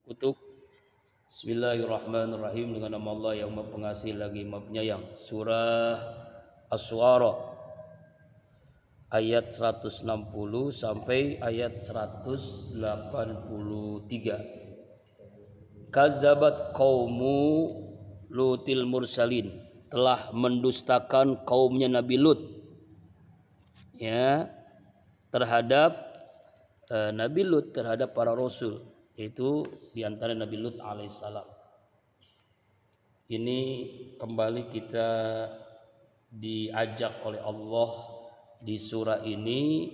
Kutuk. Bismillahirrahmanirrahim, dengan nama Allah yang Maha Pengasih lagi Maha Penyayang. Surah Asy-Syu'ara ayat 160 sampai ayat 183. Kazzabat qaumu Lutil mursalin, telah mendustakan kaumnya Nabi Lut ya terhadap Nabi Lut, terhadap para rasul, yaitu diantara Nabi Lut alaihissalam. Ini kembali kita diajak oleh Allah di surah ini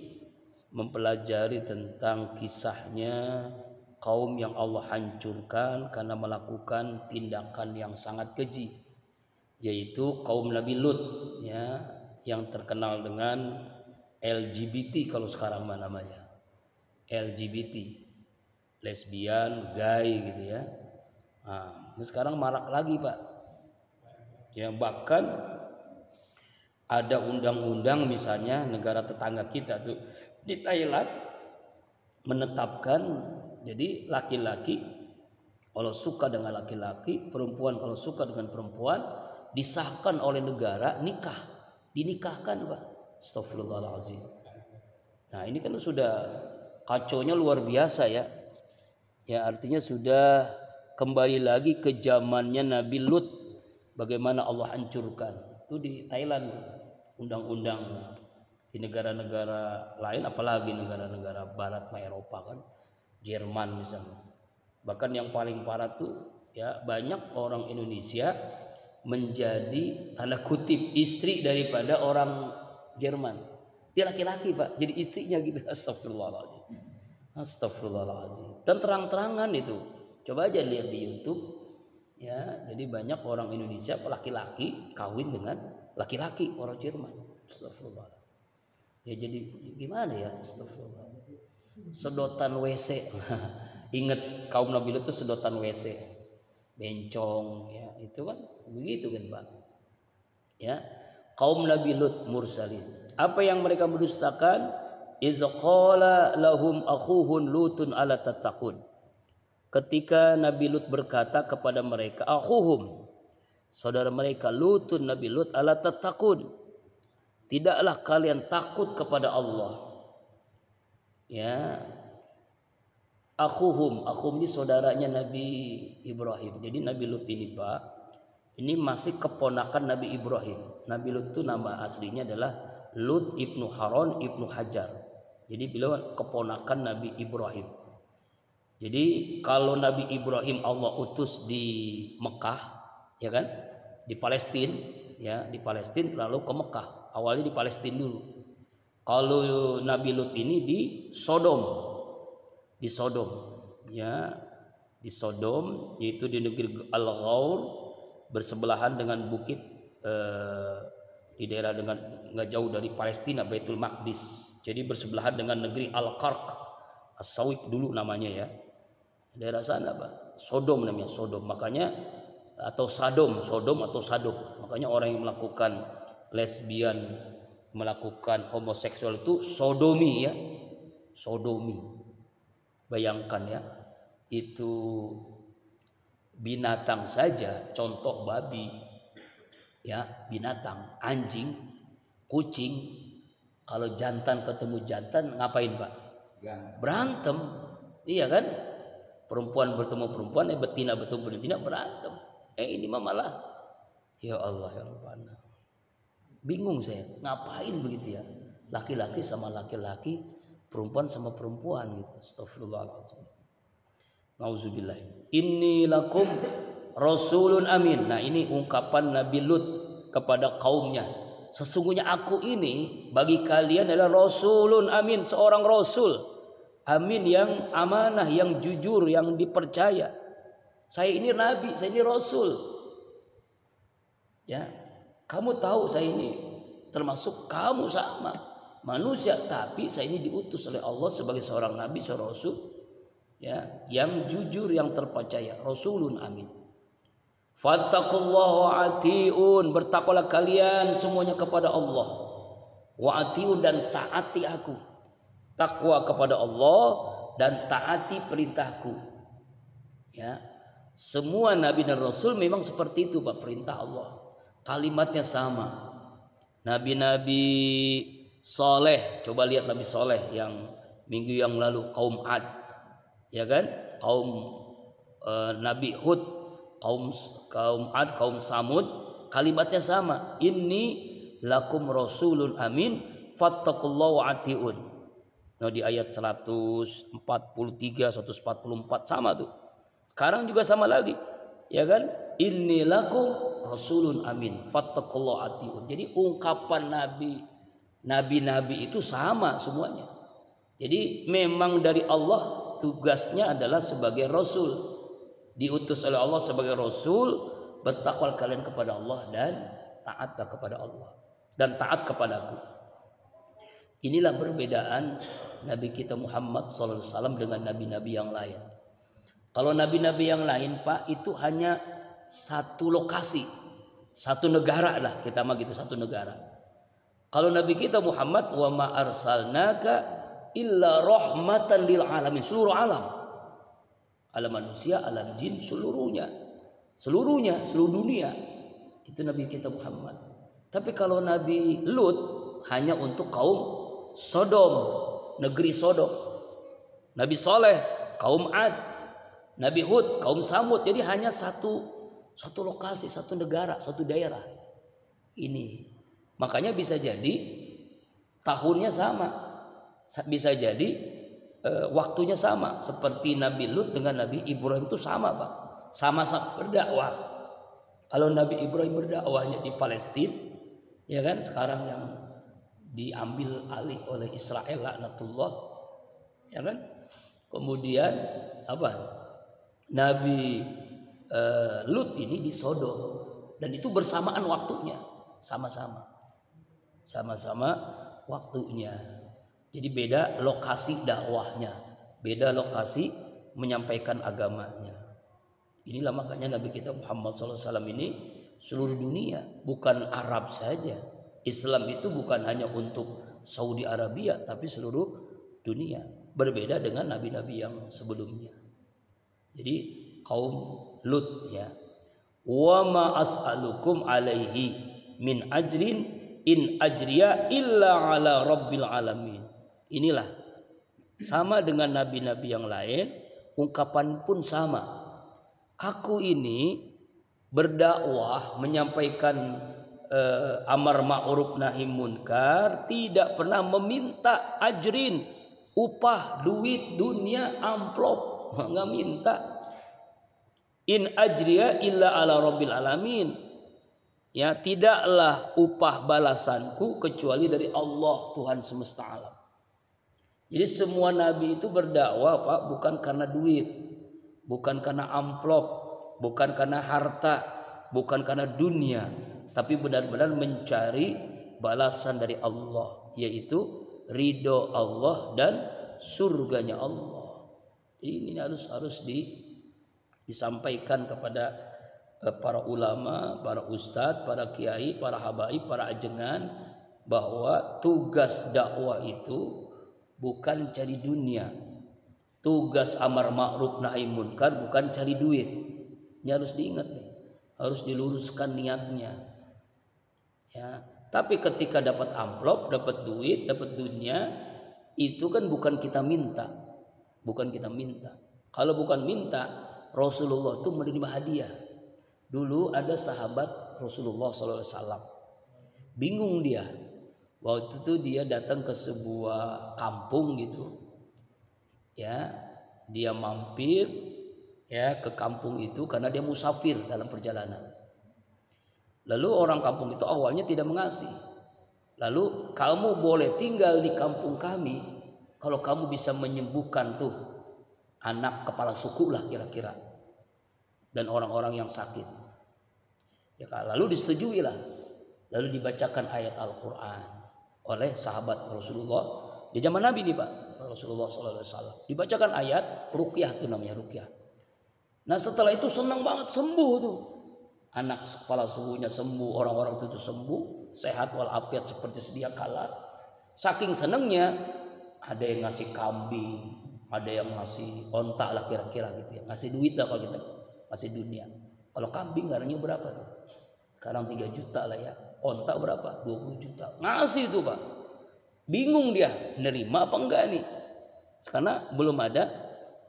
mempelajari tentang kisahnya kaum yang Allah hancurkan karena melakukan tindakan yang sangat keji, yaitu kaum Nabi Lut ya, yang terkenal dengan LGBT kalau sekarang namanya LGBT, lesbian, gay gitu ya. Nah, ini sekarang marak lagi Pak. Ya, bahkan ada undang-undang misalnya negara tetangga kita tuh di Thailand menetapkan jadi laki-laki kalau suka dengan laki-laki, perempuan kalau suka dengan perempuan, disahkan oleh negara dinikahkan Pak. Astagfirullahaladzim. Nah ini kan sudah kacaunya luar biasa ya. Ya artinya sudah kembali lagi ke zamannya Nabi Lut. Bagaimana Allah hancurkan. Itu di Thailand undang-undang. Di negara-negara lain, apalagi negara-negara barat Eropa kan, Jerman misalnya. Bahkan yang paling parah tuh ya, banyak orang Indonesia menjadi tanda kutip istri daripada orang Jerman. Dia laki-laki Pak, jadi istrinya gitu. Astagfirullahaladzim. Astagfirullahaladzim. Dan terang-terangan itu. Coba aja lihat di YouTube ya. Jadi banyak orang Indonesia laki-laki kawin dengan laki-laki orang Jerman. Astagfirullahaladzim. Ya jadi gimana ya? Astagfirullahaladzim. Sedotan WC. Ingat kaum Nabi Lut itu sedotan WC. Bencong ya, itu kan begitu kan Pak. Ya. Kaum Nabi Lut mursalin. Apa yang mereka mendustakan? Iz qala lahum akhuhun Lutun ala tattaqun. Ketika Nabi Lut berkata kepada mereka, akhuhum, saudara mereka Lutun Nabi Lut, ala tattaqun, tidaklah kalian takut kepada Allah. Ya. Akhuhum ini saudaranya Nabi Ibrahim. Jadi Nabi Lut ini Pak, ini masih keponakan Nabi Ibrahim. Nabi Lut itu nama aslinya adalah Lut ibnu Haron ibnu Hajar. Jadi beliau keponakan Nabi Ibrahim. Jadi kalau Nabi Ibrahim Allah utus di Mekah, ya kan, di Palestina, ya di Palestina lalu ke Mekah. Awalnya di Palestina dulu. Kalau Nabi Lut ini di Sodom, ya di Sodom, yaitu di negeri Al-Ghaur, bersebelahan dengan bukit di daerah dengan nggak jauh dari Palestina, Baitul Maqdis. Jadi bersebelahan dengan negeri Al-Qarq, As-Sawiq dulu namanya ya. Daerah sana Pak, Sodom namanya, Sodom. Makanya atau Sodom. Makanya orang yang melakukan lesbian, melakukan homoseksual itu sodomi ya. Sodomi. Bayangkan ya, itu binatang saja, contoh babi ya, binatang, anjing, kucing, kalau jantan ketemu jantan ngapain Pak? Berantem. Iya kan? Perempuan bertemu perempuan, betina bertemu betina, berantem. Ini mah malah ya Allah ya Rabbana. Bingung saya, ngapain begitu ya? Laki-laki sama laki-laki, perempuan sama perempuan gitu. Astagfirullahaladzim. Nauzubillah. Inni lakum rasulun amin. Nah ini ungkapan Nabi Lut kepada kaumnya. Sesungguhnya aku ini bagi kalian adalah rasulun amin, seorang rasul amin, yang amanah, yang jujur, yang dipercaya. Saya ini nabi, saya ini rasul. Ya, kamu tahu saya ini termasuk kamu sama manusia, tapi saya ini diutus oleh Allah sebagai seorang nabi, seorang rasul, ya, yang jujur, yang terpercaya, rasulun amin. Fattaqullaha wa atiun, bertakwalah kalian semuanya kepada Allah. Wa atiun, dan taati aku. Takwa kepada Allah dan taati perintahku. Ya, semua nabi dan rasul memang seperti itu Pak, perintah Allah. Kalimatnya sama. Nabi-nabi soleh, coba lihat Nabi soleh yang minggu yang lalu, kaum Ad, ya kan? Kaum Nabi Hud, kaum Ad, kaum Samud, kalimatnya sama. Inni lakum rasulun amin, fattaqullaha wa atiun. Nah, di ayat 143, 144 sama tuh. Sekarang juga sama lagi, ya kan? Inni lakum rasulun amin, fattaqullaha atiun. Jadi ungkapan nabi-nabi itu sama semuanya. Jadi memang dari Allah tugasnya adalah sebagai rasul, diutus oleh Allah sebagai rasul. Bertakwa kalian kepada Allah dan taatlah kepada Allah dan taat kepadaku. Inilah perbedaan Nabi kita Muhammad SAW dengan nabi-nabi yang lain. Kalau nabi-nabi yang lain Pak, itu hanya satu lokasi, satu negara lah, kita mah gitu, satu negara. Kalau Nabi kita Muhammad, wa ma arsalnaka illa rahmatan lil alamin, seluruh alam. Alam manusia, alam jin, seluruh dunia. Itu Nabi kita Muhammad. Tapi kalau Nabi Lut hanya untuk kaum Sodom, negeri Sodom. Nabi Soleh, kaum Ad. Nabi Hud, kaum Samud. Jadi hanya satu lokasi, satu negara, satu daerah. Ini. Makanya bisa jadi tahunnya sama. Bisa jadi waktunya sama. Seperti Nabi Lut dengan Nabi Ibrahim itu sama Pak. Sama-sama berdakwah. Kalau Nabi Ibrahim berdakwahnya di Palestina, ya kan, sekarang yang diambil alih oleh Israel laknatullah, ya kan. Kemudian apa? Nabi Lut ini di Sodom, dan itu bersamaan waktunya, sama-sama waktunya. Jadi beda lokasi dakwahnya, beda lokasi menyampaikan agamanya. Inilah makanya Nabi kita Muhammad SAW ini seluruh dunia, bukan Arab saja. Islam itu bukan hanya untuk Saudi Arabia, tapi seluruh dunia. Berbeda dengan nabi-nabi yang sebelumnya. Jadi kaum Lut, ya. Wa ma as'alukum alaihi min ajrin in ajriya illa ala rabbil alamin. Inilah sama dengan nabi-nabi yang lain, ungkapan pun sama. Aku ini berdakwah, menyampaikan amar ma'ruf nahi munkar, tidak pernah meminta ajrin, upah, duit, dunia, amplop, enggak minta. In ajriya illa ala rabbil alamin. Ya, tidaklah upah balasanku kecuali dari Allah, Tuhan semesta alam. Jadi semua nabi itu berdakwah Pak, bukan karena duit, bukan karena amplop, bukan karena harta, bukan karena dunia, tapi benar-benar mencari balasan dari Allah, yaitu ridho Allah dan surganya Allah. Ini harus disampaikan kepada para ulama, para ustadz, para kiai, para habaib, para ajengan, bahwa tugas dakwah itu bukan cari dunia. Tugas amar ma'ruf nahi munkar bukan cari duit. Ini harus diingat nih. Harus diluruskan niatnya. Ya, tapi ketika dapat amplop, dapat duit, dapat dunia, itu kan bukan kita minta. Bukan kita minta. Kalau bukan minta, Rasulullah itu menerima hadiah. Dulu ada sahabat Rasulullah SAW. Bingung dia. Waktu itu dia datang ke sebuah kampung gitu. Ya, dia mampir ya ke kampung itu karena dia musafir dalam perjalanan. Lalu orang kampung itu awalnya tidak mengasih. Lalu, kamu boleh tinggal di kampung kami kalau kamu bisa menyembuhkan tuh anak kepala suku lah kira-kira, dan orang-orang yang sakit. Ya, lalu disetujui lah. Lalu dibacakan ayat Al-Quran oleh sahabat Rasulullah di zaman Nabi nih Pak, Rasulullah SAW. Dibacakan ayat ruqyah, itu namanya ruqyah. Nah setelah itu senang banget, sembuh tuh. Anak kepala sukunya sembuh, orang-orang itu sembuh, sehat walafiat seperti sedia kala. Saking senangnya, ada yang ngasih kambing, ada yang ngasih onta lah kira-kira gitu ya, ngasih duit lah kalau kita ngasih dunia. Kalau kambing harganya berapa tuh? Sekarang 3 juta lah ya. Onta berapa? 20 juta. Ngasih itu Pak. Bingung dia, nerima apa enggak nih? Karena belum ada.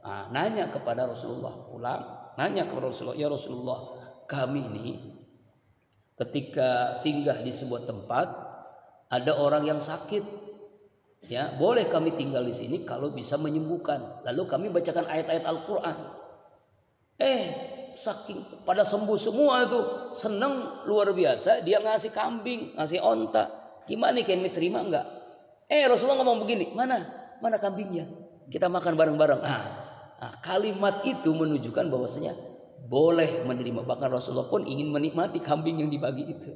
Nah, nanya kepada Rasulullah, pulang nanya kepada Rasulullah, ya Rasulullah, kami ini ketika singgah di sebuah tempat ada orang yang sakit, ya boleh kami tinggal di sini kalau bisa menyembuhkan. Lalu kami bacakan ayat-ayat Al-Quran. Saking pada sembuh semua tuh, senang luar biasa. Dia ngasih kambing, ngasih onta. Gimana nih, kami terima enggak? Rasulullah ngomong begini, mana kambingnya? Kita makan bareng-bareng. Kalimat itu menunjukkan bahwasanya boleh menerima. Bahkan Rasulullah pun ingin menikmati kambing yang dibagi itu.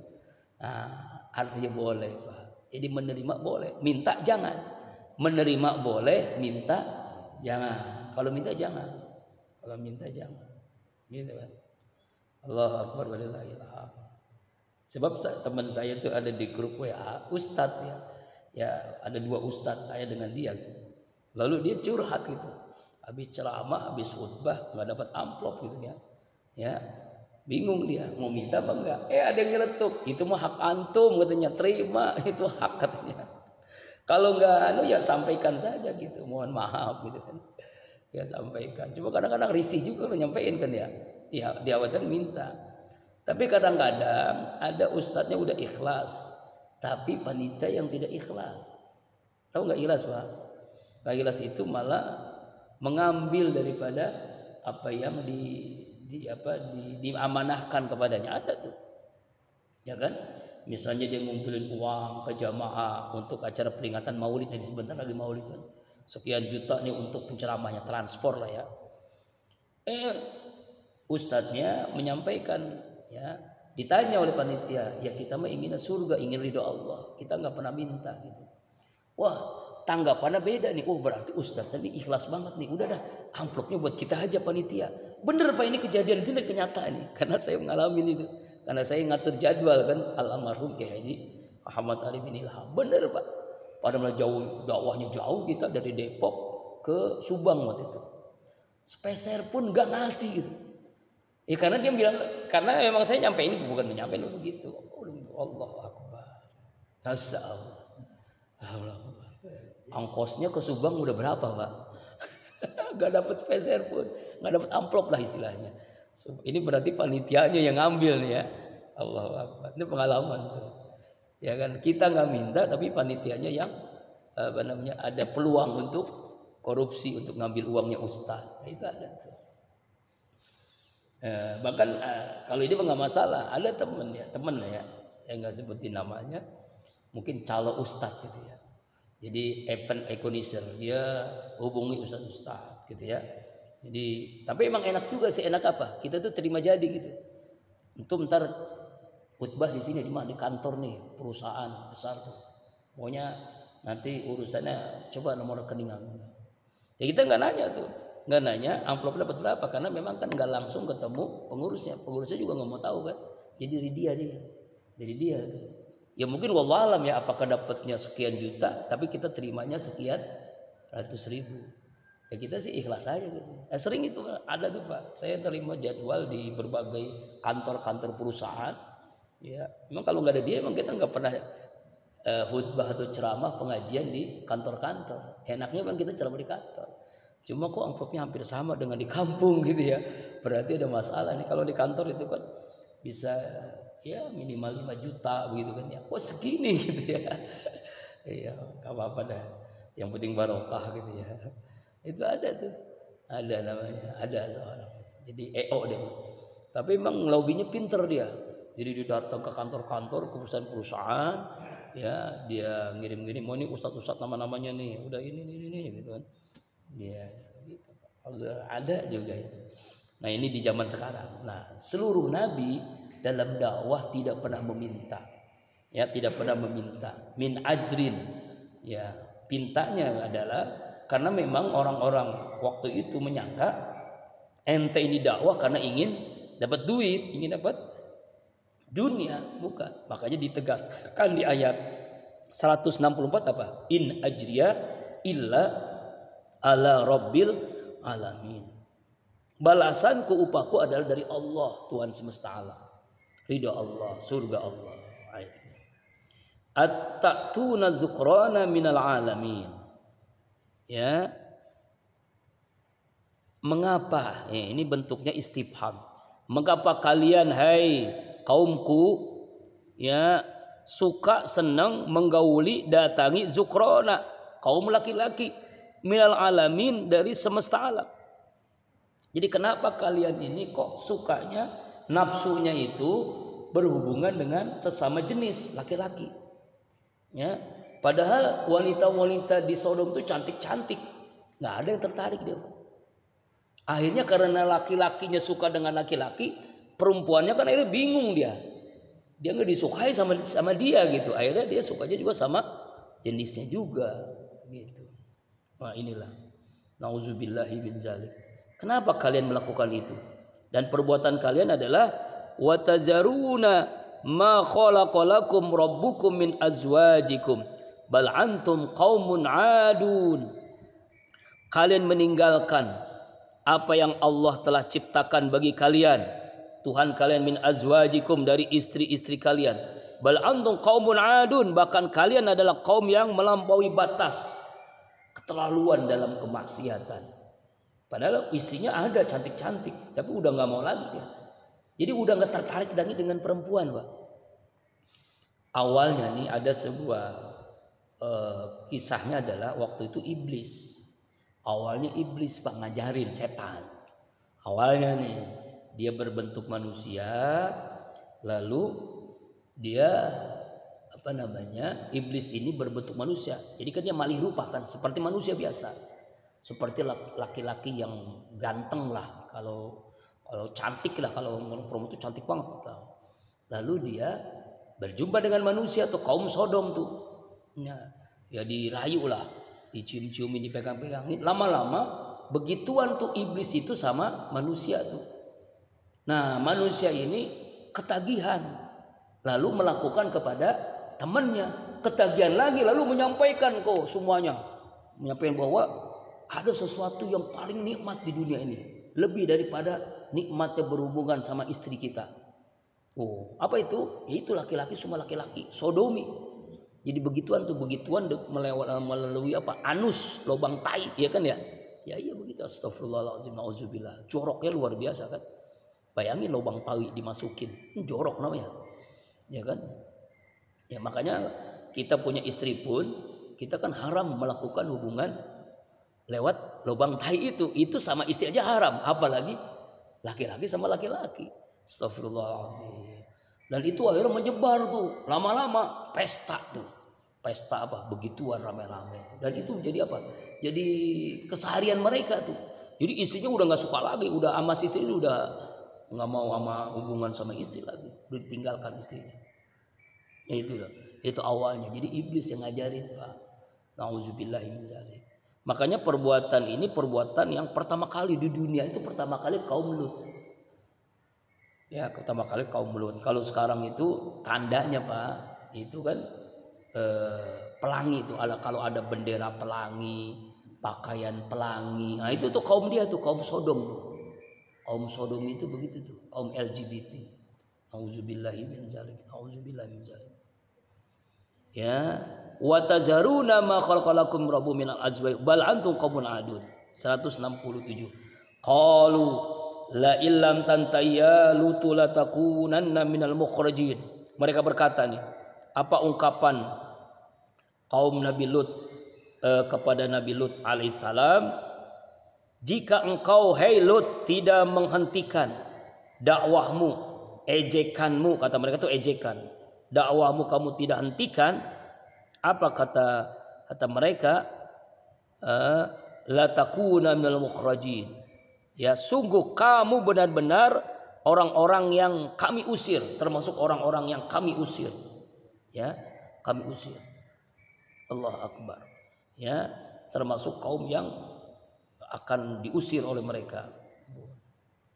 Artinya boleh Pak. Jadi menerima boleh, minta jangan. Menerima boleh, minta jangan. Kalau minta jangan. Kalau minta jangan. Gitu kan. Allahu Akbar walillahil hamd. Sebab teman saya itu ada di grup WA, ustadz ya. Ya, ada 2 ustadz saya dengan dia gitu. Lalu dia curhat gitu. Habis ceramah, habis khutbah enggak dapat amplop gitu ya. Ya. Bingung dia, mau minta apa enggak? Ada yang nyeletuk, itu mah hak antum katanya, terima, itu hak katanya. Kalau enggak ya sampaikan saja gitu, mohon maaf gitu kan. Ya sampaikan. Cuma kadang-kadang risih juga kalau nyampein kan ya. Di awatan minta. Tapi kadang-kadang ada ustadznya udah ikhlas, tapi panitia yang tidak ikhlas. Tahu enggak ikhlas, Pak? Enggak ikhlas itu malah mengambil daripada apa yang diamanahkan kepadanya. Ada tuh. Ya kan? Misalnya dia ngumpulin uang ke jamaah untuk acara peringatan Maulid, sebentar lagi Maulid kan. Sekian juta nih untuk penceramahnya, transport lah ya. Ustadznya menyampaikan ya, ditanya oleh panitia, ya kita mah ingin surga, ingin ridho Allah, kita nggak pernah minta gitu. Wah, tanggapannya beda nih. Berarti ustadz tadi ikhlas banget nih. Udah dah, amplopnya buat kita aja panitia. Bener Pak, ini kejadian, itu kenyataan nih. Karena saya mengalami itu. Karena saya ngatur jadwal kan, almarhum Kiai Haji Ahmad Ali bin Ilham. Bener Pak. Padahal jauh, dakwahnya jauh, kita dari Depok ke Subang waktu itu. Sepeser pun nggak ngasih gitu. Ya karena dia bilang, karena memang saya nyampein, bukan menyampaikan begitu. Allahu Akbar. Masya Allah. Ongkosnya ke Subang udah berapa Pak? Gak dapat peser pun, gak dapat amplop lah istilahnya. Ini berarti panitianya yang ngambil nih ya. Allahu Akbar. Ini pengalaman tuh. Ya kan, kita nggak minta tapi panitianya yang ada peluang untuk korupsi, untuk ngambil uangnya ustaz. Itu ada tuh. Bahkan kalau ini nggak masalah, ada temen ya, yang nggak sebutin namanya, mungkin calon ustaz gitu ya. Jadi event organizer, dia hubungi ustaz gitu ya. Jadi tapi emang enak juga sih, enak apa? Kita tuh terima jadi gitu. Untuk ntar khutbah di sini, di mana, di kantor nih, perusahaan besar tuh. Pokoknya nanti urusannya coba nomor rekening. Ya kita nggak nanya tuh, nggak nanya amplop dapat berapa, karena memang kan nggak langsung ketemu pengurusnya. Pengurusnya juga nggak mau tahu kan. Jadi dari dia tuh. Ya mungkin wallahualam ya, apakah dapatnya sekian juta, tapi kita terimanya sekian ratus ribu. Ya kita sih ikhlas aja gitu. Sering itu ada tuh Pak. Saya terima jadwal di berbagai kantor-kantor perusahaan. Ya, memang kalau nggak ada dia, emang kita nggak pernah khutbah atau ceramah pengajian di kantor-kantor. Enaknya memang kita ceramah di kantor. Cuma kok amplopnya hampir sama dengan di kampung gitu ya. Berarti ada masalah nih. Kalau di kantor itu kan bisa ya minimal 5 juta begitu kan ya. Kok segini gitu ya. Iya, enggak apa-apa dah. Yang penting barokah gitu ya. Itu ada tuh. Ada namanya, ada seorang. Jadi EO dia. Tapi memang lobbynya pinter dia. Jadi dia datang ke kantor-kantor, ke perusahaan-perusahaan, ya dia ngirim-ngirim, mau ini ustadz-ustadz nama-namanya nih, udah ini gitu kan. Dia gitu. Ada juga itu. Nah, ini di zaman sekarang. Nah, seluruh nabi dalam dakwah tidak pernah meminta. Ya, tidak pernah meminta min ajrin. Ya, pintanya adalah karena memang orang-orang waktu itu menyangka ente ini dakwah karena ingin dapat duit, ingin dapat dunia, bukan. Makanya ditegaskan di ayat 164 apa? In ajriya illa ala rabbil alamin. Balasanku, upahku adalah dari Allah, Tuhan semesta alam. Ridha Allah, surga Allah. At-ta'tuna zukrana minal alamin. Ya. Mengapa? Ini bentuknya istifham. Mengapa kalian hai kaumku ya suka senang menggauli datangi zukrona, kaum laki-laki minal alamin, dari semesta alam. Jadi kenapa kalian ini kok sukanya, nafsunya itu berhubungan dengan sesama jenis laki-laki? Ya, padahal wanita-wanita di Sodom itu cantik-cantik, nggak ada yang tertarik dia. Akhirnya karena laki-lakinya suka dengan laki-laki, perempuannya kan akhirnya bingung dia nggak disukai sama dia gitu. Akhirnya dia sukanya juga sama jenisnya juga gitu. Nah inilah, nauzubillahi min zalik. Kenapa kalian melakukan itu? Dan perbuatan kalian adalah watazaruna ma khalaqalakum rabbukum min azwajikum bal antum qaumun adun. Kalian meninggalkan apa yang Allah telah ciptakan bagi kalian, Tuhan kalian, min azwajikum, dari istri-istri kalian. Bal antum qaumun adun, bahkan kalian adalah kaum yang melampaui batas, keterlaluan dalam kemaksiatan. Padahal istrinya ada cantik-cantik, tapi udah nggak mau lagi dia. Jadi udah nggak tertarik lagi dengan perempuan, Pak. Awalnya nih ada sebuah kisahnya adalah waktu itu iblis. Awalnya iblis, Pak, ngajarin setan. Awalnya nih dia berbentuk manusia, lalu dia iblis ini berbentuk manusia. Jadi kan dia malih rupa kan, seperti manusia biasa. Seperti laki-laki yang ganteng lah, kalau cantik lah, kalau perempuan itu cantik banget. Lalu dia berjumpa dengan manusia tuh, kaum Sodom tuh. Ya dirayu lah, dicium-ciumin, dipegang-pegangin. Lama-lama begituan tuh iblis itu sama manusia tuh. Nah manusia ini ketagihan, lalu melakukan kepada temannya, ketagihan lagi, lalu menyampaikan kok semuanya, menyampaikan bahwa ada sesuatu yang paling nikmat di dunia ini, lebih daripada nikmatnya berhubungan sama istri kita. Oh, apa itu? Ya itu laki-laki, semua laki-laki, sodomi. Jadi begituan melalui apa? Anus, lubang tai, ya kan ya? Ya iya begitu. Astagfirullahaladzim, nauzubillah. Joroknya luar biasa kan? Bayangin lubang tai dimasukin, jorok namanya, ya kan? Ya makanya kita punya istri pun kita kan haram melakukan hubungan lewat lubang tai itu sama istri aja haram, apalagi laki-laki sama laki-laki. Astagfirullahaladzim. Dan itu akhirnya menyebar tuh, lama-lama pesta tuh, pesta apa? Begituan rame-rame. Dan itu jadi apa? Jadi keseharian mereka tuh. Jadi istrinya udah nggak suka lagi, udah sama istri udah nggak mau sama hubungan sama istri lagi, udah ditinggalkan istrinya. Ya itu awalnya. Jadi iblis yang ngajarin, Pak. Nauzubillahi min dzalik. Makanya perbuatan ini perbuatan yang pertama kali di dunia itu pertama kali kaum Lut. Ya, pertama kali kaum Lut. Kalau sekarang itu tandanya, Pak, itu kan pelangi itu, kalau ada bendera pelangi, pakaian pelangi. Nah, itu tuh kaum dia tuh, kaum Sodom tuh. Kaum Sodom itu begitu tuh, kaum LGBT. Auzubillahi min dzalik. Auzubillahi min dzalik. Ya, wa tazaruna ma khalaqalakum rabbukum minal azwaj bal antum qaumun adun. 167. Qalu la illam tantayya lutulatakunanna minal mukhrajin. Mereka berkata nih, apa ungkapan kaum Nabi Lut kepada Nabi Lut alaihissalam, jika engkau hai Lut tidak menghentikan dakwahmu, ejekanmu, kata mereka itu ejekan, dakwahmu kamu tidak hentikan, apa kata mereka, la takuna minal mukhrajin, ya sungguh kamu benar-benar orang-orang yang kami usir, termasuk orang-orang yang kami usir, ya kami usir. Allah Akbar, ya termasuk kaum yang akan diusir oleh mereka.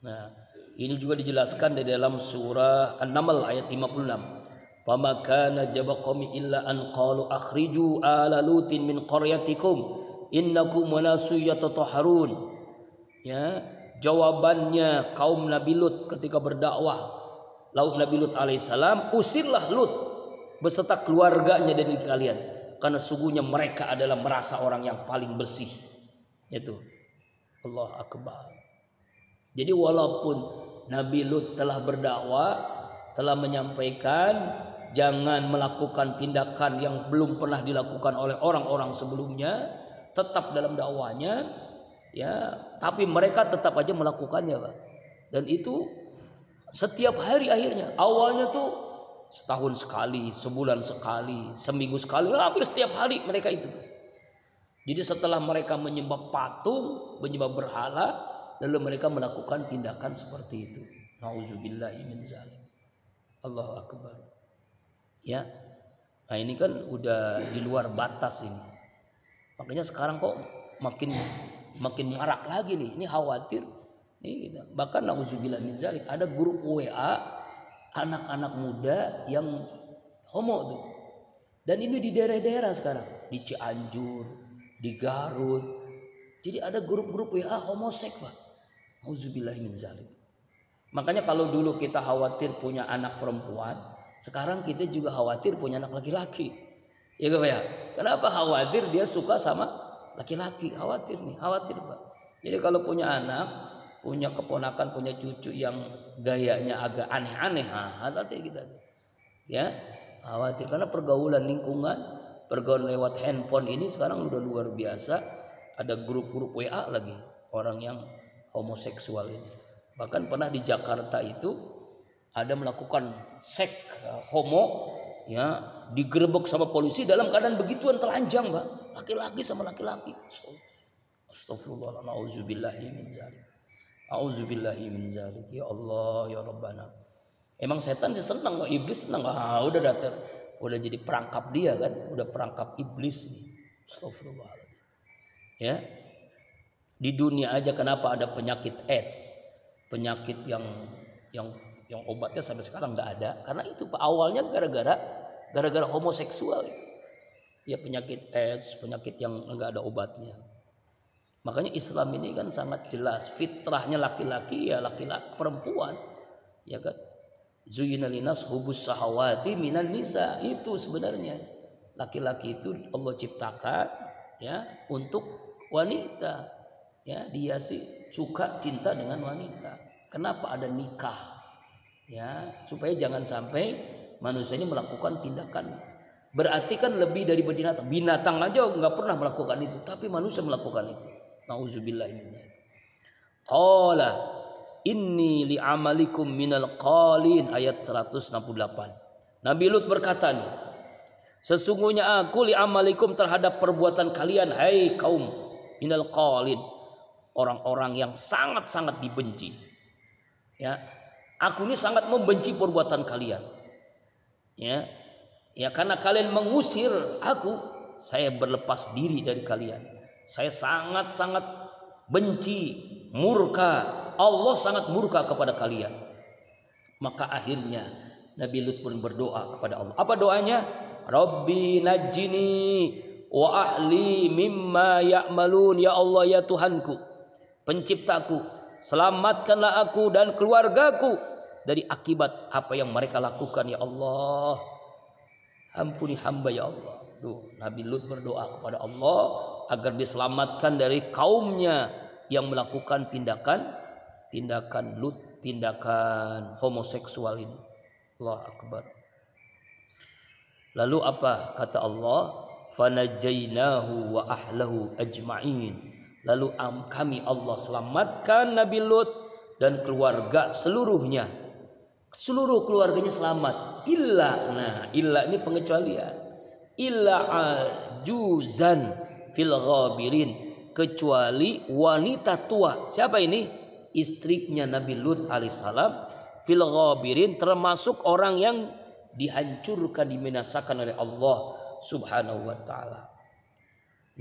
Nah ini juga dijelaskan di dalam surah An-Naml ayat 56. Fama kana jawaba qaumi illa an qalu akhriju ala lutin min qaryatikum innakum manasu yatatahharun. Ya, jawabannya kaum Nabi Lut ketika berdakwah, laut Nabi Lut alaihissalam, usirlah Lut beserta keluarganya dari kalian, karena sungguhnya mereka adalah merasa orang yang paling bersih. Itu Allah Akbar. Jadi walaupun Nabi Lut telah berdakwah, telah menyampaikan jangan melakukan tindakan yang belum pernah dilakukan oleh orang-orang sebelumnya, tetap dalam dakwanya, ya, tapi mereka tetap aja melakukannya, Pak. Dan itu setiap hari akhirnya. Awalnya tuh setahun sekali, sebulan sekali, seminggu sekali, hampir setiap hari mereka itu tuh. Jadi setelah mereka menyembah patung, menyembah berhala, lalu mereka melakukan tindakan seperti itu. Nauzubillahi min dzalik. Allahu Akbar. Ya. Nah, ini kan udah di luar batas ini. Makanya sekarang kok makin marak lagi nih. Ini khawatir. Nih, gitu. Bahkan nauzubillah min dzalik, ada grup WA anak-anak muda yang homo tuh. Dan ini di daerah-daerah sekarang, di Cianjur, di Garut. Jadi ada grup-grup WA homoseks, Pak. Nauzubillah min dzalik. Makanya kalau dulu kita khawatir punya anak perempuan, sekarang kita juga khawatir punya anak laki-laki. Ya Pak ya. Kenapa khawatir? Dia suka sama laki-laki. Khawatir nih, khawatir Pak. Jadi kalau punya anak, punya keponakan, punya cucu yang gayanya agak aneh-aneh, hati-hati kita. Ya, khawatir karena pergaulan lingkungan, pergaulan lewat handphone ini sekarang udah luar biasa. Ada grup-grup WA lagi orang yang homoseksual ini. Bahkan pernah di Jakarta itu ada melakukan seks homo, ya, digerebek sama polisi dalam keadaan begituan telanjang, Pak. Laki-laki sama laki-laki. Astagfirullah, auzubillahi min dzalik. Auzubillahi min dzalik. Ya Allah, ya Rabbana. Emang setan sih senang, iblis senang. Udah datang, udah jadi perangkap dia kan, udah perangkap iblis nih. Astagfirullah. Ya. Di dunia aja kenapa ada penyakit AIDS? Penyakit yang obatnya sampai sekarang nggak ada, karena itu Pak, awalnya gara-gara homoseksual itu. Ya, penyakit AIDS, penyakit yang nggak ada obatnya. Makanya Islam ini kan sangat jelas, fitrahnya laki-laki ya laki-laki, perempuan ya kan. Zuyyina linas hubus sahawati minan nisa, itu sebenarnya laki-laki itu Allah ciptakan ya untuk wanita. Ya, dia sih suka cinta dengan wanita. Kenapa ada nikah? Ya, supaya jangan sampai manusia ini melakukan tindakan. Berarti kan lebih dari binatang. Binatang aja nggak pernah melakukan itu, tapi manusia melakukan itu. Nauzubillah min dzalik. Qala inni li'amalikum minal qalin, ayat 168. Nabi Lut berkata nih, sesungguhnya aku li'amalikum terhadap perbuatan kalian, hai kaum, minal qalin, orang-orang yang sangat-sangat dibenci. Ya, aku ini sangat membenci perbuatan kalian. Ya, karena kalian mengusir aku, saya berlepas diri dari kalian. Saya sangat-sangat benci, murka. Allah sangat murka kepada kalian. Maka akhirnya Nabi Lut pun berdoa kepada Allah. Apa doanya? Rabbi najjini wa ahli mimma ya'malun. Ya Allah, ya Tuhanku, penciptaku, selamatkanlah aku dan keluargaku dari akibat apa yang mereka lakukan, ya Allah. Ampuni hamba, ya Allah. Tuh, Nabi Lut berdoa kepada Allah agar diselamatkan dari kaumnya yang melakukan tindakan homoseksual ini. Allah Akbar. Lalu apa kata Allah? Fanajainahu wa ahlahu ajma'in. Lalu kami Allah selamatkan Nabi Lut dan keluarga seluruhnya. Seluruh keluarganya selamat. Illa ini pengecualian. Illa ajuzan fil ghabirin, kecuali wanita tua. Siapa ini? Istrinya Nabi Lut alaihissalam. Fil ghabirin, termasuk orang yang dihancurkan, dibinasakan oleh Allah subhanahu wa ta'ala.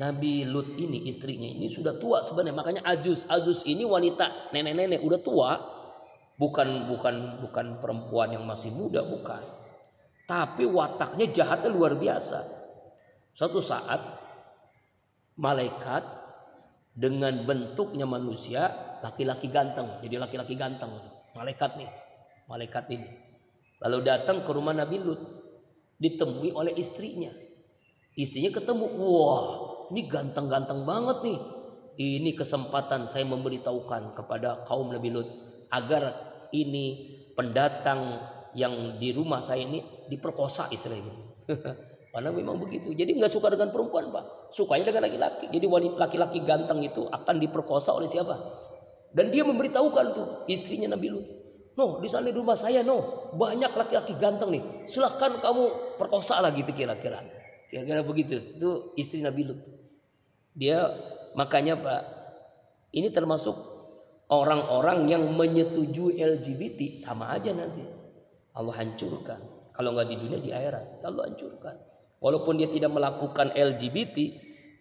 Nabi Lut ini, istrinya ini sudah tua sebenarnya. Makanya ajuz ini wanita, nenek-nenek udah tua. Bukan perempuan yang masih muda, bukan. Tapi wataknya jahatnya luar biasa. Suatu saat malaikat dengan bentuknya manusia, laki-laki ganteng. Jadi laki-laki ganteng, malaikat ini. Lalu datang ke rumah Nabi Lut, ditemui oleh istrinya. Istrinya ketemu, wah, ini ganteng-ganteng banget nih. Ini kesempatan saya memberitahukan kepada kaum Nabi Lut agar ini pendatang yang di rumah saya ini diperkosa, istilahnya gitu. Karena memang begitu. Jadi nggak suka dengan perempuan, Pak. Sukanya dengan laki-laki. Jadi wanita laki-laki ganteng itu akan diperkosa oleh siapa? Dan dia memberitahukan tuh istrinya Nabi Lut. No, di sana di rumah saya banyak laki-laki ganteng nih. Silahkan kamu perkosa lah gitu kira-kira. Kira-kira begitu. Itu istri Nabi Lut. Dia makanya Pak, ini termasuk orang-orang yang menyetujui LGBT, sama aja nanti Allah hancurkan. Kalau nggak di dunia, di akhirat Allah hancurkan. Walaupun dia tidak melakukan LGBT,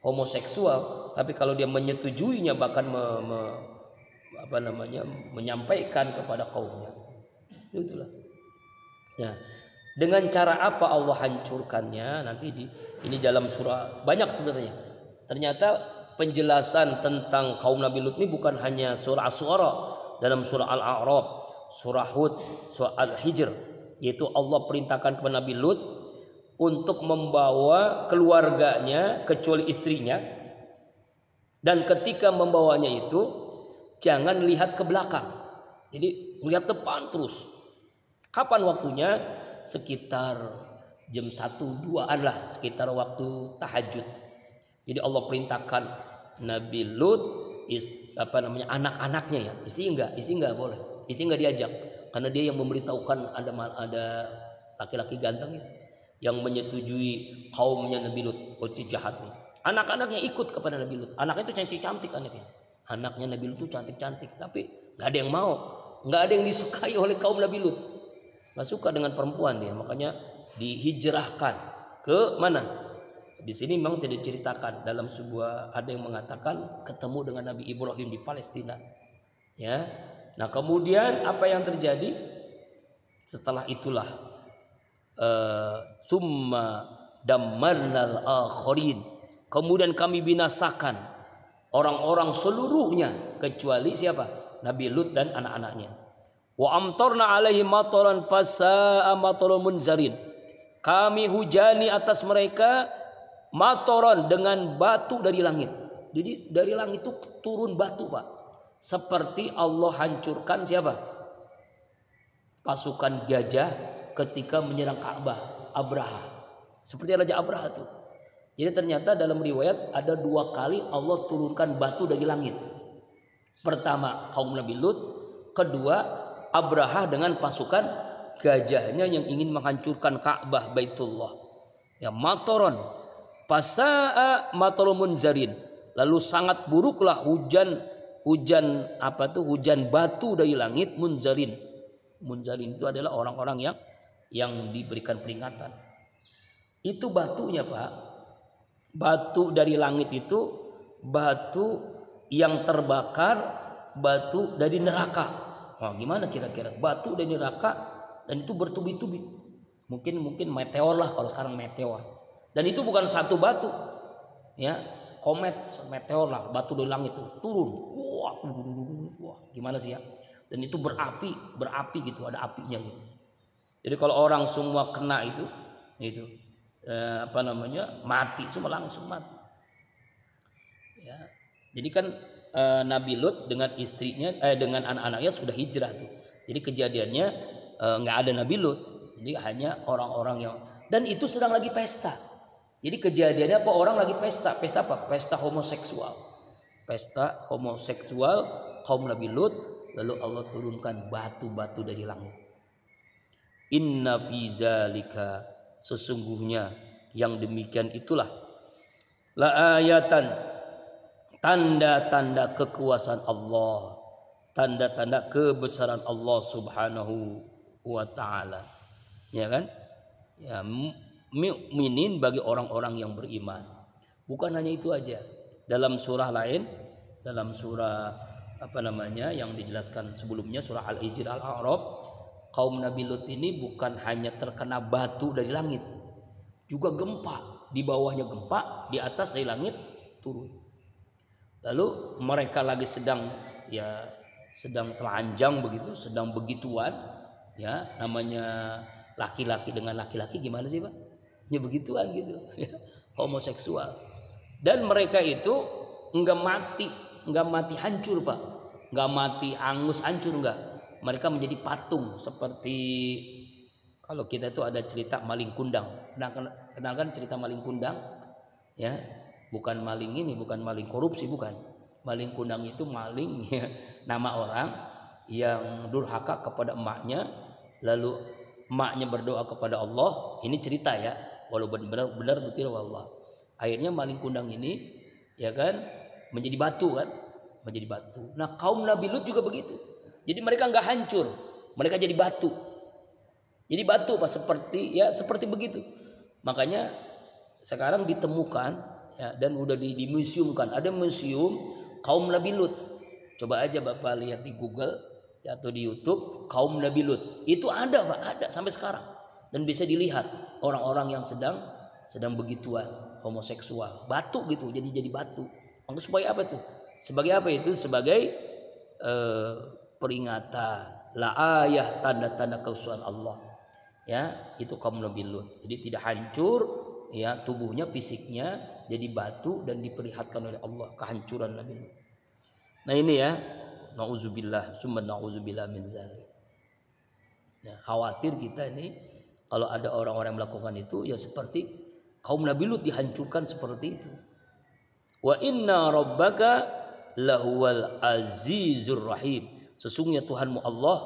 homoseksual, tapi kalau dia menyetujuinya, bahkan menyampaikan kepada kaumnya, itulah. Nah, dengan cara apa Allah hancurkannya nanti ini dalam surah banyak sebenarnya. Ternyata penjelasan tentang kaum Nabi Lut ini bukan hanya surah Asy-Syu'ara, dalam surah Al-A'raf, surah Hud, surah Al-Hijr, yaitu Allah perintahkan kepada Nabi Lut untuk membawa keluarganya kecuali istrinya, dan ketika membawanya itu jangan lihat ke belakang, jadi melihat depan terus. Kapan waktunya? Sekitar jam 1-2an lah, sekitar waktu tahajud. Jadi Allah perintahkan Nabi Lut anak-anaknya ya, istri enggak boleh, istri enggak diajak, karena dia yang memberitahukan ada laki-laki ganteng itu yang menyetujui kaumnya Nabi Lut, si jahat nih. Anak-anaknya ikut kepada Nabi Lut. Anaknya itu cantik-cantik anaknya. Anaknya Nabi Lut itu cantik-cantik, tapi nggak ada yang mau, nggak ada yang disukai oleh kaum Nabi Lut. Nggak suka dengan perempuan dia, makanya dihijrahkan ke mana? Di sini memang tidak diceritakan. Dalam sebuah ada yang mengatakan ketemu dengan Nabi Ibrahim di Palestina. Ya, nah kemudian apa yang terjadi? Setelah itulah summa dammarnal akhirin, kemudian kami binasakan orang-orang seluruhnya kecuali siapa? Nabi Lut dan anak-anaknya. Wa amtarna alaihim mataran fasa'a matarul munzarin, kami hujani atas mereka mataran dengan batu dari langit. Jadi dari langit itu turun batu, Pak, seperti Allah hancurkan siapa? Pasukan gajah ketika menyerang Ka'bah, Abraha. Seperti Raja Abraha tuh. Jadi ternyata dalam riwayat ada 2 kali Allah turunkan batu dari langit. Pertama kaum Nabi Lut, kedua Abraha dengan pasukan gajahnya yang ingin menghancurkan Ka'bah Baitullah. Ya, mataron fasa'a matarul munzarin. Lalu sangat buruklah hujan batu dari langit. Munzarin itu adalah orang-orang yang diberikan peringatan. Itu batunya, Pak. Batu dari langit itu batu yang terbakar, batu dari neraka. Wah, gimana kira-kira? Batu dari neraka dan itu bertubi-tubi. Mungkin meteor lah kalau sekarang meteor. Dan itu bukan satu batu. Ya, komet, meteor lah, batu dari langit itu turun. Wah, gimana sih ya? Dan itu berapi gitu, ada apinya gitu. Jadi kalau orang semua kena itu mati semua, langsung mati. Ya. Jadi kan Nabi Lut dengan istrinya dengan anak-anaknya sudah hijrah tuh. Jadi kejadiannya nggak ada Nabi Lut. Jadi hanya orang-orang yang, dan itu sedang lagi pesta. Jadi kejadiannya apa? Orang lagi pesta. Pesta apa? Pesta homoseksual. Pesta homoseksual kaum Nabi Lut, lalu Allah turunkan batu-batu dari langit. Inna fi zalika, sesungguhnya yang demikian itulah, la ayatan, tanda-tanda kekuasaan Allah, tanda-tanda kebesaran Allah Subhanahu wa taala. Ya kan? Ya, mukminin bagi orang-orang yang beriman. Bukan hanya itu aja. Dalam surah lain, dalam surah yang dijelaskan sebelumnya, surah Al-Hijr, Al-A'raf, kaum Nabi Lut ini bukan hanya terkena batu dari langit, juga gempa. Di bawahnya gempa, di atas dari langit turun. Lalu mereka lagi sedang telanjang begitu, sedang begituan, ya namanya laki-laki dengan laki-laki gimana sih Pak? Ya begituan gitu, ya, homoseksual. Dan mereka itu enggak mati hancur Pak, enggak mati angus hancur enggak. Mereka menjadi patung seperti kalau kita itu ada cerita maling kundang. Kenalkan cerita maling kundang, ya. Bukan maling ini, bukan maling korupsi, bukan. Maling kundang itu maling, ya, nama orang yang durhaka kepada emaknya, lalu emaknya berdoa kepada Allah. Ini cerita ya, walaupun benar atau tidak Allah. Akhirnya maling kundang ini, ya kan, menjadi batu kan, menjadi batu. Nah kaum Nabi Lut juga begitu. Jadi mereka nggak hancur, mereka jadi batu. Jadi batu Pak, seperti begitu. Makanya sekarang ditemukan, ya, dan udah dimuseumkan. Ada museum kaum Nabi Lut. Coba aja Bapak lihat di Google, ya, atau di YouTube kaum Nabi Lut. Itu ada Pak, ada sampai sekarang. Dan bisa dilihat orang-orang yang sedang begituan, homoseksual, batu gitu, jadi batu. Maka sebagai apa tuh? Sebagai apa itu? Sebagai peringatan, la ayah, tanda-tanda kesucian Allah. Ya, itu kaum Nabi Lut. Jadi tidak hancur, ya, tubuhnya, fisiknya jadi batu dan diperlihatkan oleh Allah kehancuran Nabi Lut. Nah ini ya, nauzubillah, summa nauzubillah min zalik. Ya, khawatir kita ini kalau ada orang-orang yang melakukan itu, ya seperti kaum Nabi Lut dihancurkan seperti itu. Wa inna rabbaka lahuwal azizur rahim. Sesungguhnya Tuhanmu Allah,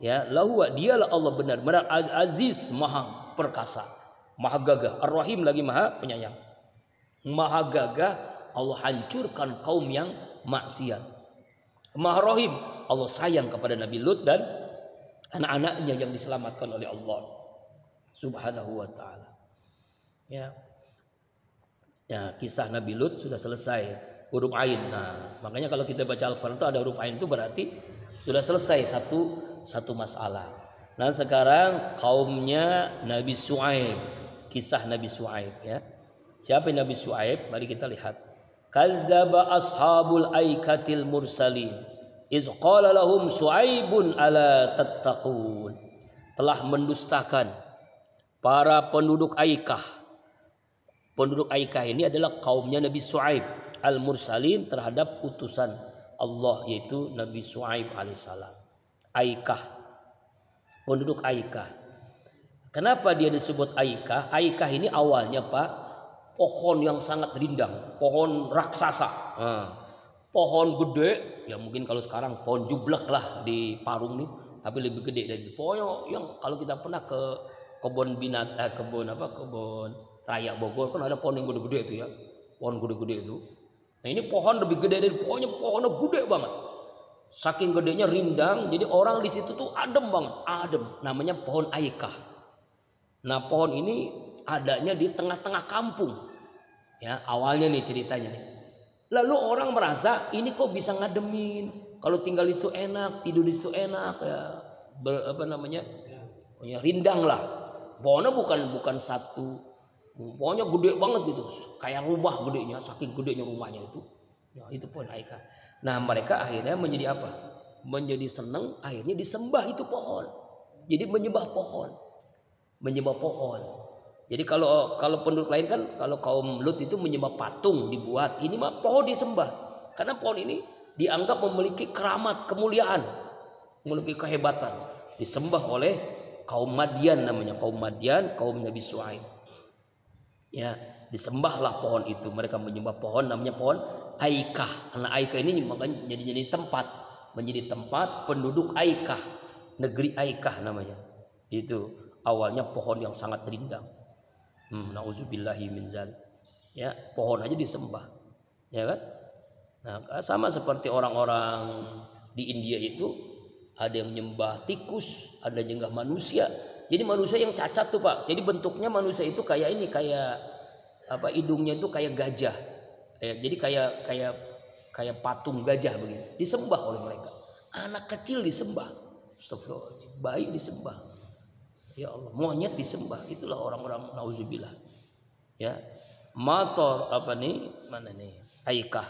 ya, lahuwa, dialah Allah benar-benar aziz, maha perkasa, maha gagah, ar-rahim lagi maha penyayang. Maha gagah, Allah hancurkan kaum yang maksiat. Maha rahim, Allah sayang kepada Nabi Lut dan anak-anaknya yang diselamatkan oleh Allah Subhanahu wa taala. Ya. Ya, kisah Nabi Lut sudah selesai, huruf ain. Nah, makanya kalau kita baca Al-Qur'an itu ada huruf ain itu berarti sudah selesai satu masalah. Nah, sekarang kaumnya Nabi Syuaib, kisah Nabi Syuaib, ya. Siapa Nabi Syuaib? Mari kita lihat. Kadzdzaba ashabul aikatil mursalin iz qala lahum Syuaibun ala tattaqun. Telah mendustakan para penduduk Aikah. Penduduk Aikah ini adalah kaumnya Nabi Syuaib al-mursalin terhadap utusan Allah, yaitu Nabi Syuaib alaihissalam. Aikah, penduduk Aikah. Kenapa dia disebut Aikah? Aikah ini awalnya Pak, pohon yang sangat rindang, pohon raksasa. Pohon gede, ya mungkin kalau sekarang pohon jublek lah di Parung nih, tapi lebih gede dari itu. Pohon yang kalau kita pernah ke kebun kebun raya Bogor kan ada pohon yang gede-gede itu ya, pohon gede-gede itu. Nah ini pohon lebih gede dari pohonnya gede banget. Saking gedenya rindang, jadi orang di situ tuh adem banget, adem. Namanya pohon Aikah. Nah pohon ini adanya di tengah-tengah kampung. Ya awalnya nih ceritanya nih. Lalu orang merasa ini kok bisa ngademin. Kalau tinggal di situ enak, tidur di situ enak, ya rindang lah. Pohonnya bukan satu. Pokoknya gede banget gitu, kayak rumah gedenya, saking gedenya rumahnya itu. Ya, itu pohon Aikah. Nah mereka akhirnya menjadi apa? Menjadi senang, akhirnya disembah itu pohon. Jadi menyembah pohon. Jadi kalau penduduk lain kan, kalau kaum Lut itu menyembah patung dibuat, ini mah pohon disembah. Karena pohon ini dianggap memiliki keramat, kemuliaan, memiliki kehebatan. Disembah oleh kaum Madian namanya, kaum Nabi Syuaib. Ya, disembahlah pohon itu. Mereka menyembah pohon namanya pohon Aikah. Karena Aikah ini makanya menjadi tempat penduduk Aikah, negeri Aikah namanya. Itu awalnya pohon yang sangat rindang. Nauzubillahi min zalik. Ya, pohon aja disembah. Ya kan? Nah, sama seperti orang-orang di India itu ada yang nyembah tikus, ada yang nyembah manusia. Jadi manusia yang cacat tuh Pak. Jadi bentuknya manusia itu kayak ini, kayak apa, hidungnya itu kayak gajah. Jadi kayak patung gajah begitu. Disembah oleh mereka. Anak kecil disembah. Astagfirullahaladzim. Bayi disembah. Ya Allah, monyet disembah. Itulah orang-orang nauzubillah. Ya. Mator apa nih? Mana nih? Aikah.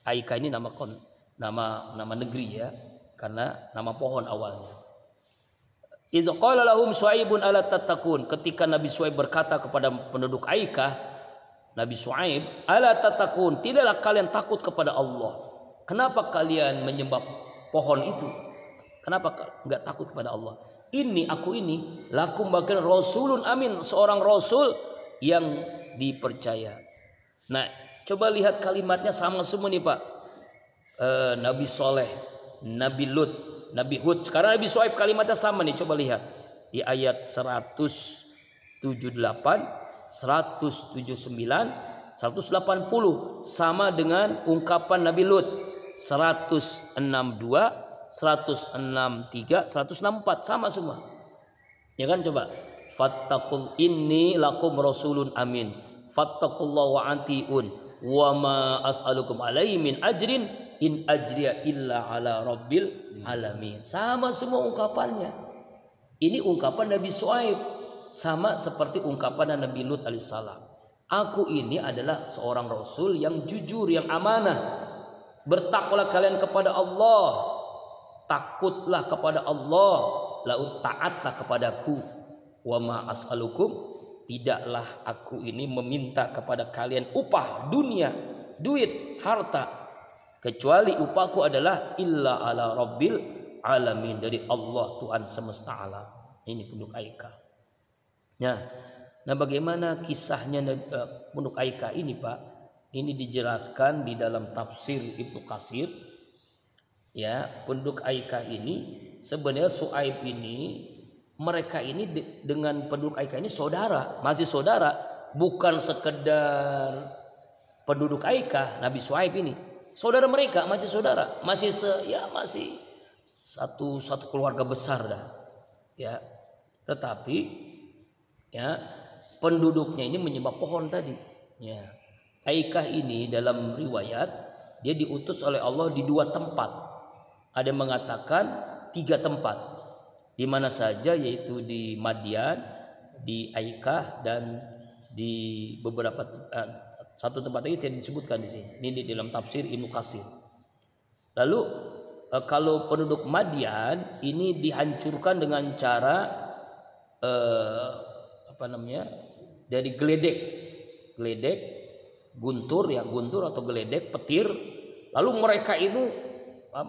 Aikah ini nama negeri ya, karena nama pohon awalnya. Iz qala lahum Syuaibun ala tattaqun, ketika Nabi Syuaib berkata kepada penduduk Aikah, Nabi Syuaib, ala tattaqun, tidaklah kalian takut kepada Allah? Kenapa kalian menyembah pohon itu? Kenapa enggak takut kepada Allah? Aku ini lakum bagian rasulun amin, seorang rasul yang dipercaya. Nah, coba lihat kalimatnya sama semua nih Pak. Nabi Soleh, Nabi Lut, Nabi Hud. Sekarang Nabi Syuaib kalimatnya sama nih. Coba lihat di ayat 178, 179, 180 sama dengan ungkapan Nabi Lut. 162, 163, 164 sama semua. Ya kan, coba. Fattaqul inni lakum rasulun amin. Fattaqullaha wa antiun wa ma as'alukum alaihi min ajrin in ajriya illa ala rabbil alamin. Sama semua ungkapannya. Ini ungkapan Nabi Syuaib sama seperti ungkapan Nabi Lut alaihissalam. Aku ini adalah seorang rasul yang jujur, yang amanah. Bertakwalah kalian kepada Allah. Takutlah kepada Allah. Lalu taatlah kepadaku. Wa ma as'alukum, tidaklah aku ini meminta kepada kalian upah dunia, duit, harta, kecuali upahku adalah illa ala rabbil alamin, dari Allah Tuhan semesta alam. Ini penduduk Aikah. Nah, bagaimana kisahnya penduduk Aikah ini Pak? Ini dijelaskan di dalam tafsir Ibnu Katsir. Ya, penduduk Aikah ini sebenarnya Syuaib ini, mereka ini dengan penduduk Aikah ini saudara, masih saudara, bukan sekedar penduduk Aikah. Nabi Syuaib ini saudara mereka, masih saudara, masih satu keluarga besar dah. Ya, tetapi ya penduduknya ini menyembah pohon tadi. Ya, Aikah ini dalam riwayat dia diutus oleh Allah di 2 tempat. Ada yang mengatakan 3 tempat. Di mana saja, yaitu di Madian, di Aikah, dan di beberapa satu tempat lagi tidak disebutkan di sini. Ini di dalam tafsir Ibnu Katsir. Lalu kalau penduduk Madian ini dihancurkan dengan cara dari geledek, guntur atau geledek, petir. Lalu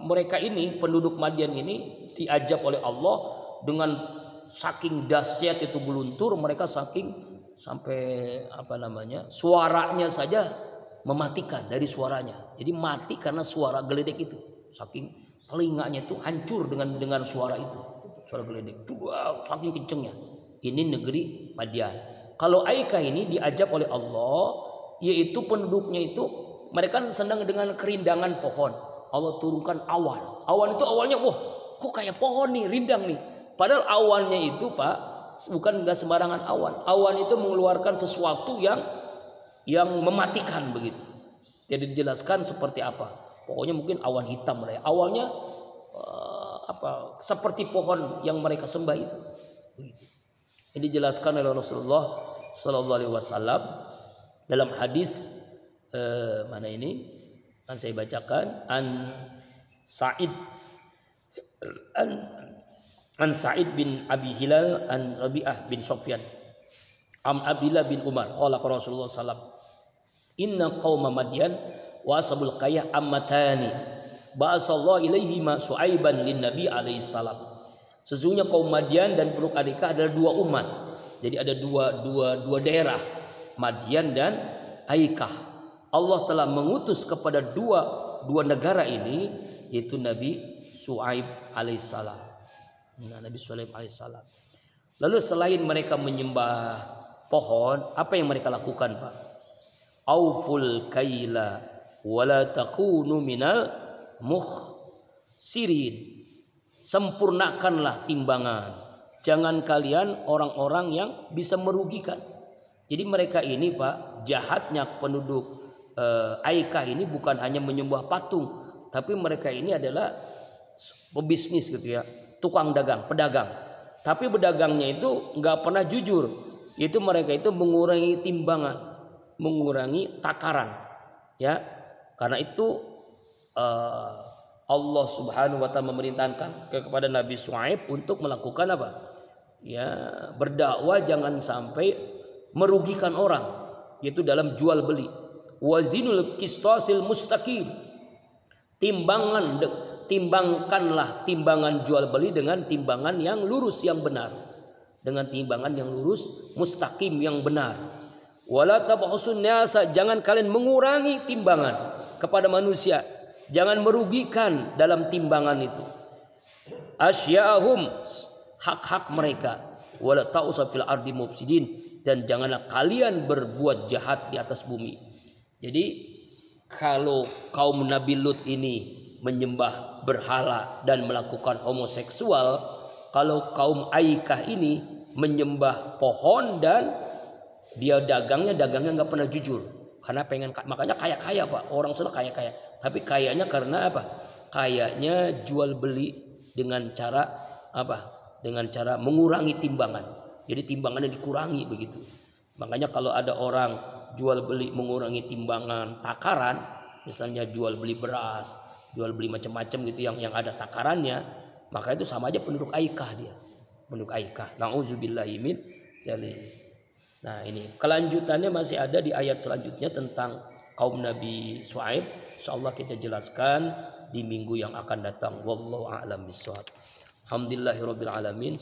mereka ini penduduk Madian ini diajab oleh Allah dengan saking dahsyat itu geluntur, mereka sampai suaranya saja mematikan dari suaranya. Jadi mati karena suara geledek itu. Saking telinganya itu hancur dengan suara itu. Suara geledek. Saking kencengnya. Ini negeri Madian. Kalau Aikah ini diajab oleh Allah, yaitu penduduknya itu mereka senang dengan kerindangan pohon. Allah turunkan awan. Awan itu awalnya kok kayak pohon nih, rindang nih. Padahal awannya itu Pak, bukan enggak sembarangan awan. Awan itu mengeluarkan sesuatu yang mematikan begitu. Jadi dijelaskan seperti apa. Pokoknya mungkin awan hitam lah ya. Awalnya seperti pohon yang mereka sembah itu. Begitu. Ini dijelaskan oleh Rasulullah sallallahu alaihi wasallam dalam hadis mana ini? Saya bacakan an Sa'id bin Abi Hilal an Rabi'ah bin Sufyan am Abdillah bin Umar qala Rasulullah sallallahu inna qauma Madyan wa ashabul qayyah ammatani ba'asallahu ilaihi ma Syuaiban lin nabi alaihi salam. Sesungguhnya kaum Madyan dan penduduk Aikah adalah 2 umat. Jadi ada dua daerah, Madyan dan Aikah. Allah telah mengutus kepada dua negara ini, yaitu Nabi Syuaib alaihissalam. Nabi Syuaib alaihissalam. Lalu selain mereka menyembah pohon, apa yang mereka lakukan Pak? Auful kaila wala takunu minal mukhsirin. Sempurnakanlah timbangan. Jangan kalian orang-orang yang bisa merugikan. Jadi mereka ini Pak, jahatnya penduduk Aikah ini bukan hanya menyembah patung, tapi mereka ini adalah pebisnis gitu ya, tukang dagang, pedagang. Tapi pedagangnya itu nggak pernah jujur. Itu mereka itu mengurangi timbangan. mengurangi takaran, ya. Karena itu Allah Subhanahu wa taala memerintahkan kepada Nabi Syuaib untuk melakukan apa? Ya, berdakwah jangan sampai merugikan orang, yaitu dalam jual beli. Wazinul qistasil mustaqim. Timbangkanlah timbangan jual beli dengan timbangan yang lurus yang benar. Dengan timbangan yang lurus, mustaqim yang benar. Wala tabkhasun nasa, jangan kalian mengurangi timbangan kepada manusia. Jangan merugikan dalam timbangan itu. Asya'ahum, hak-hak mereka. Wala ta'usa fil ardi mufsidin, dan janganlah kalian berbuat jahat di atas bumi. Jadi kalau kaum Nabi Lut ini menyembah berhala dan melakukan homoseksual, kalau kaum Aikah ini menyembah pohon dan dia dagangnya nggak pernah jujur, karena pengen, makanya kaya Pak, orang sudah kaya, tapi kayaknya karena apa? Kayaknya jual beli dengan cara apa? Dengan cara mengurangi timbangan, jadi timbangannya dikurangi begitu. Makanya kalau ada orang jual beli mengurangi timbangan takaran, misalnya jual beli beras, jual beli macam-macam gitu yang ada takarannya, maka itu sama aja penduduk Aikah dia. Penduduk Aikah. Nauzubillahi min dzalik. Nah, ini kelanjutannya masih ada di ayat selanjutnya tentang kaum Nabi Syuaib. Insyaallah kita jelaskan di minggu yang akan datang. Wallahu a'lam bishawab. Alhamdulillahirabbil alamin.